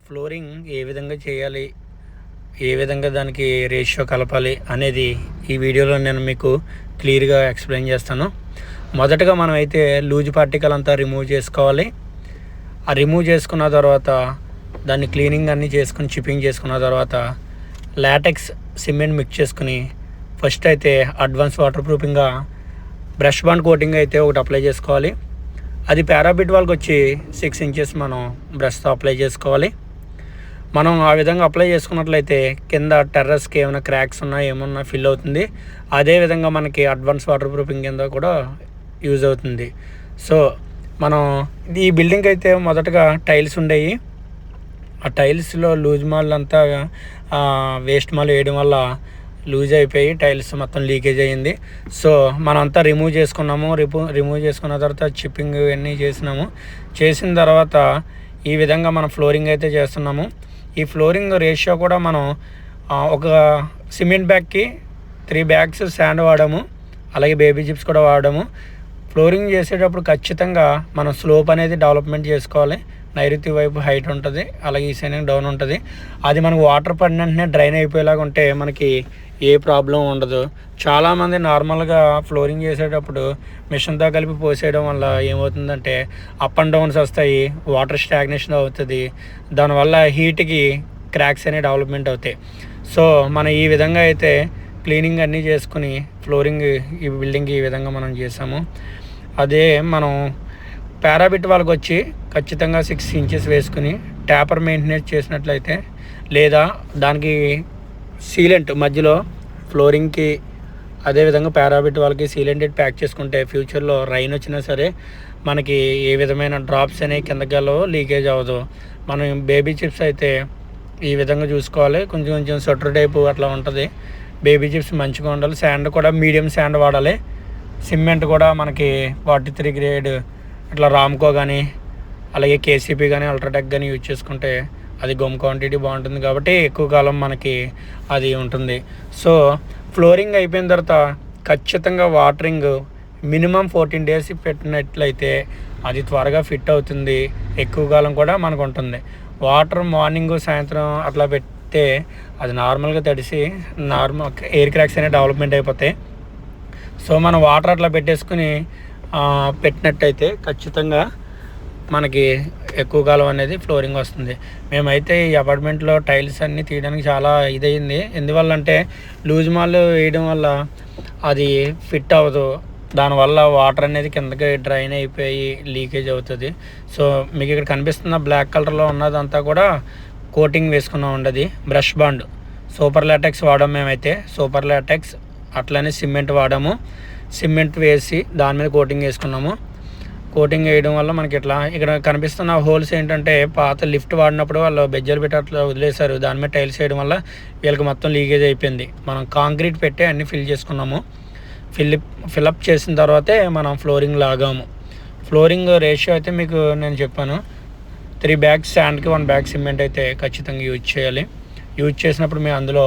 Flooring ఏ విధంగా చేయాలి, ఏ విధంగా దానికి రేషియో కలపాలి అనేది ఈ వీడియోలో నేను మీకు క్లియర్గా ఎక్స్ప్లెయిన్ చేస్తాను. మొదటగా మనం అయితే లూజ్ పార్టికల్ అంతా రిమూవ్ చేసుకోవాలి. ఆ రిమూవ్ చేసుకున్న తర్వాత దాన్ని క్లీనింగ్ అన్నీ చేసుకుని చిప్పింగ్ చేసుకున్న తర్వాత లాటెక్స్ సిమెంట్ మిక్స్ చేసుకుని ఫస్ట్ అయితే అడ్వాన్స్ వాటర్ ప్రూఫింగ్గా బ్రష్ బాండ్ కోటింగ్ అయితే ఒకటి అప్లై చేసుకోవాలి. అది పారాబిట్ వాళ్ళకి వచ్చి 6 ఇంచెస్ మనం బ్రష్తో అప్లై చేసుకోవాలి. మనం ఆ విధంగా అప్లై చేసుకున్నట్లయితే కింద టెర్రస్కి ఏమైనా క్రాక్స్ ఉన్నా ఏమన్నా ఫిల్ అవుతుంది. అదేవిధంగా మనకి అడ్వాన్స్ వాటర్ ప్రూఫింగ్ కింద కూడా యూజ్ అవుతుంది. సో మనం ఈ బిల్డింగ్ అయితే మొదటగా టైల్స్ ఉండేవి. ఆ టైల్స్లో లూజ్ మాల్ అంతా వేస్ట్ మాల్ వేయడం వల్ల లూజ్ అయిపోయి టైల్స్ మొత్తం లీకేజ్ అయ్యింది. సో మనంతా రిమూవ్ చేసుకున్నాము. రిమూవ్ చేసుకున్న తర్వాత చిప్పింగ్ ఇవన్నీ చేసిన తర్వాత ఈ విధంగా మనం ఫ్లోరింగ్ అయితే చేస్తున్నాము. ఈ ఫ్లోరింగ్ రేషియో కూడా మనం ఒక సిమెంట్ బ్యాగ్కి 3 బ్యాగ్స్ శాండ్ వాడాము, అలాగే బేబీ చిప్స్ కూడా వాడాము. ఫ్లోరింగ్ చేసేటప్పుడు ఖచ్చితంగా మనం స్లోప్ అనేది డెవలప్మెంట్ చేసుకోవాలి. నైరుతి వైపు హైట్ ఉంటుంది, అలాగే ఈ సైడ్ డౌన్ ఉంటుంది. అది మనకు వాటర్ పడిన వెంటనే డ్రైన్ అయిపోయేలాగా ఉంటే మనకి ఏ ప్రాబ్లం ఉండదు. చాలామంది నార్మల్గా ఫ్లోరింగ్ చేసేటప్పుడు మిషన్తో కలిపి పోసేయడం వల్ల ఏమవుతుందంటే అప్ అండ్ డౌన్స్ వస్తాయి, వాటర్ స్టాగ్నేషన్ అవుతుంది. దానివల్ల హీట్కి క్రాక్స్ అనేవి డెవలప్మెంట్ అవుతాయి. సో మనం ఈ విధంగా అయితే క్లీనింగ్ అన్నీ చేసుకుని ఫ్లోరింగ్ ఈ బిల్డింగ్ ఈ విధంగా మనం చేసాము. అదే మనం పారాబిట్ వాళ్ళకి వచ్చి ఖచ్చితంగా 6 ఇంచెస్ వేసుకుని ట్యాపర్ మెయింటెనెన్స్ చేసినట్లయితే, లేదా దానికి సీలెంట్ మధ్యలో ఫ్లోరింగ్కి అదేవిధంగా పారాబిట్ వాళ్ళకి సీలెంట్ ప్యాక్ చేసుకుంటే ఫ్యూచర్లో రైన్ వచ్చినా సరే మనకి ఏ విధమైన డ్రాప్స్ అనేవి కిందకి వెళ్ళవు, లీకేజ్ అవ్వదు. మనం బేబీ చిప్స్ అయితే ఈ విధంగా చూసుకోవాలి. కొంచెం స్వెటర్ టైపు అట్లా ఉంటుంది. బేబీ చిప్స్ మంచిగా ఉండాలి. శాండ్ కూడా మీడియం శాండ్ వాడాలి. సిమెంట్ కూడా మనకి 43 గ్రేడ్ ఇట్లా రామ్కో కానీ అలాగే కేసీపీ కానీ అల్ట్రాటెక్ కానీ యూజ్ చేసుకుంటే అది గమ్ క్వాంటిటీ బాగుంటుంది కాబట్టి ఎక్కువ కాలం మనకి అది ఉంటుంది. సో ఫ్లోరింగ్ అయిపోయిన తర్వాత ఖచ్చితంగా వాటరింగ్ మినిమం 14 డేస్ పెట్టినట్లయితే అది త్వరగా ఫిట్ అవుతుంది, ఎక్కువ కాలం కూడా మనకు ఉంటుంది. వాటర్ మార్నింగ్ సాయంత్రం అట్లా పెడితే అది నార్మల్గా తడిసి నార్మల్ ఎయిర్ క్రాక్స్ అనేవి డెవలప్మెంట్ అయిపోతాయి. సో మనం వాటర్ అట్లా పెట్టినట్టయితే ఖచ్చితంగా మనకి ఎక్కువ కాలం అనేది ఫ్లోరింగ్ వస్తుంది. మేమైతే ఈ అపార్ట్మెంట్లో టైల్స్ అన్నీ తీయడానికి చాలా ఇదయింది. ఎందువల్ల అంటే లూజ్ మాల్ వేయడం వల్ల అది ఫిట్ అవ్వదు. దానివల్ల వాటర్ అనేది కిందకి డ్రైన్ అయిపోయి లీకేజ్ అవుతుంది. సో మీకు ఇక్కడ కనిపిస్తున్న బ్లాక్ కలర్లో ఉన్నదంతా కూడా కోటింగ్ వేసుకున్నాం ఉండదు. బ్రష్ బాండ్ సూపర్ లాటెక్స్ వాడాము. మేమైతే సూపర్ లాటెక్స్ అట్లనే సిమెంట్ వాడాము. సిమెంట్ వేసి దాని మీద కోటింగ్ వేసుకున్నాము. కోటింగ్ వేయడం వల్ల మనకి ఇట్లా ఇక్కడ కనిపిస్తున్న హోల్స్ ఏంటంటే పాత లిఫ్ట్ వాడినప్పుడు వాళ్ళు బెజ్జలు పెట్టి అట్లా వదిలేశారు. దాని మీద టైల్స్ వేయడం వల్ల వీళ్ళకి మొత్తం లీకేజ్ అయిపోయింది. మనం కాంక్రీట్ పెట్టి అన్నీ ఫిల్ చేసుకున్నాము. ఫిల్అప్ చేసిన తర్వాతే మనం ఫ్లోరింగ్ లాగాము. ఫ్లోరింగ్ రేషియో అయితే మీకు నేను చెప్పాను. 3 బ్యాగ్స్ శాండ్కి 1 బ్యాగ్ సిమెంట్ అయితే ఖచ్చితంగా యూజ్ చేయాలి. యూజ్ చేసినప్పుడు మేము అందులో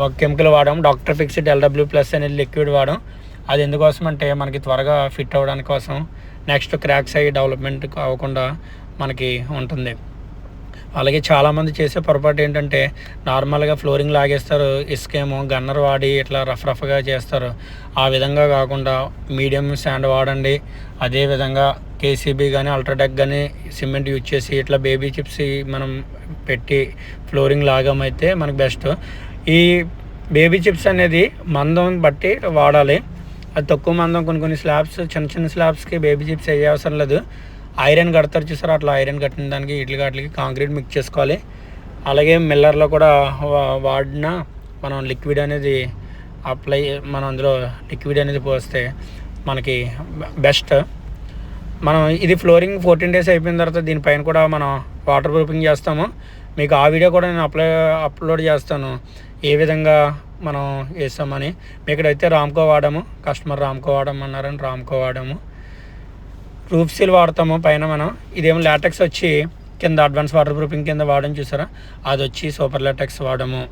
ఒక కెమికల్ వాడాము. డాక్టర్ ఫిక్స్డ్ LW+ అనేది లిక్విడ్ వాడాం. అది ఎందుకోసం అంటే మనకి త్వరగా ఫిట్ అవ్వడానికి కోసం, నెక్స్ట్ క్రాక్స్ అయ్యి డెవలప్మెంట్ అవ్వకుండా మనకి ఉంటుంది. అలాగే చాలామంది చేసే పొరపాటు ఏంటంటే నార్మల్గా ఫ్లోరింగ్ లాగేస్తారు, ఇసుకేమో గన్నర్ వాడి ఇట్లా రఫ్గా చేస్తారు. ఆ విధంగా కాకుండా మీడియం శాండ్ వాడండి. అదేవిధంగా కేసీబీ కానీ అల్ట్రాటెక్ కానీ సిమెంట్ యూజ్ చేసి ఇట్లా బేబీ చిప్స్ మనం పెట్టి ఫ్లోరింగ్ లాగమైతే మనకు బెస్ట్. ఈ బేబీ చిప్స్ అనేది మందం బట్టి వాడాలి. అది తక్కువ మందం కొన్ని స్లాబ్స్ చిన్న స్లాబ్స్కి బేబీ చిప్స్ అయ్యే అవసరం లేదు. ఐరన్ కడతారు చూసారు, అట్లా ఐరన్ కట్టిన దానికి వాటికి కాంక్రీట్ మిక్స్ చేసుకోవాలి. అలాగే మిల్లర్లో కూడా వాడిన మనం లిక్విడ్ అనేది మనం అందులో లిక్విడ్ అనేది పోస్తే మనకి బెస్ట్. మనం ఇది ఫ్లోరింగ్ 14 డేస్ అయిపోయిన తర్వాత దీనిపైన కూడా మనం వాటర్ ప్రూఫింగ్ చేస్తాము. మీకు ఆ వీడియో కూడా నేను అప్లోడ్ చేస్తాను ఏ విధంగా మనం వేస్తామని. మీ ఇక్కడైతే రామ్కో వాడాము, కస్టమర్ రామ్కో వాడమన్నారని రామ్కో వాడాము. రూఫ్ సీల్ వాడతాము పైన మనం. ఇదేమో లాటెక్స్ వచ్చి కింద అడ్వాన్స్ వాటర్ ప్రూఫింగ్ కింద వాడడం చూసారా, అది వచ్చి సూపర్ లాటెక్స్ వాడాము.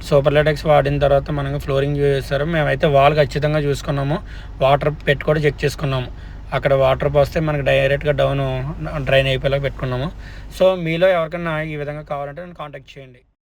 సూపర్ లాటెక్స్ వాడిన తర్వాత మనం ఫ్లోరింగ్ చేస్తారు. మేమైతే వాల్ ఖచ్చితంగా చూసుకున్నాము, వాటర్ పెట్టి కూడా చెక్ చేసుకున్నాము. అక్కడ వాటర్ పోస్తే మనకి డైరెక్ట్గా డౌన్ డ్రైన్ అయిపోయేలా పెట్టుకున్నాము. సో మీలో ఎవరికైనా ఈ విధంగా కావాలంటే నన్ను కాంటాక్ట్ చేయండి.